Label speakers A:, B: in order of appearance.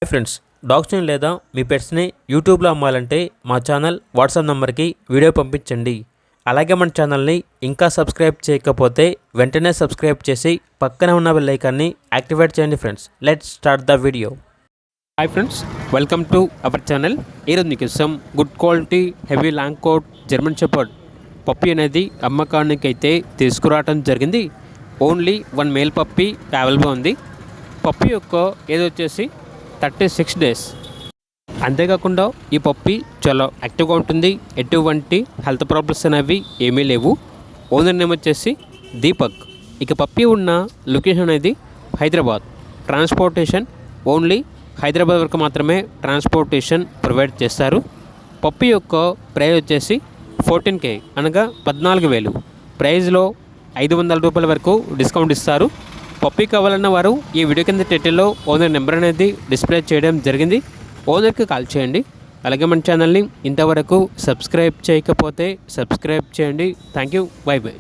A: Hi friends, డాగ్స్ని లేదా మీ పెట్స్ని యూట్యూబ్లో అమ్మాలంటే మా ఛానల్ వాట్సాప్ నెంబర్కి వీడియో పంపించండి. అలాగే మన ఛానల్ని ఇంకా సబ్స్క్రైబ్ చేయకపోతే వెంటనే సబ్స్క్రైబ్ చేసి పక్కనే ఉన్న బెల్ ఐకాన్ని యాక్టివేట్ చేయండి. Friends, let's start the video. Hi friends, welcome to our channel. ఈరోజు మీకోసం good quality heavy long coat German shepherd puppy అనేది అమ్మకానికి అయితే తీసుకురావడం జరిగింది. ఓన్లీ 1 మేల్ పప్పీ అవైలబుల్ ఉంది. పప్పీ యొక్క ఏజ్ వచ్చేసి 36 డేస్. అంతేకాకుండా ఈ పప్పీ చాలా యాక్టివ్గా ఉంటుంది. ఎటువంటి హెల్త్ ప్రాబ్లమ్స్ అనేవి ఏమీ లేవు. ఓనర్ నేమ్ వచ్చేసి దీపక్. ఇక పప్పీ ఉన్న లొకేషన్ అనేది హైదరాబాద్. ట్రాన్స్పోర్టేషన్ ఓన్లీ హైదరాబాద్ వరకు మాత్రమే ట్రాన్స్పోర్టేషన్ ప్రొవైడ్ చేస్తారు. పప్పీ యొక్క ప్రైస్ వచ్చేసి 14K అనగా 14,000. ప్రైజ్లో 500 రూపాయల వరకు డిస్కౌంట్ ఇస్తారు. పప్పీ కావాలన్న వారు ఈ వీడియో కింద టైటిల్లో ఓనర్ నెంబర్ అనేది డిస్ప్లే చేయడం జరిగింది. ఓనర్కి కాల్ చేయండి. అలాగే మన ఛానల్ని ఇంతవరకు సబ్స్క్రైబ్ చేయకపోతే సబ్స్క్రైబ్ చేయండి. Thank you. By by.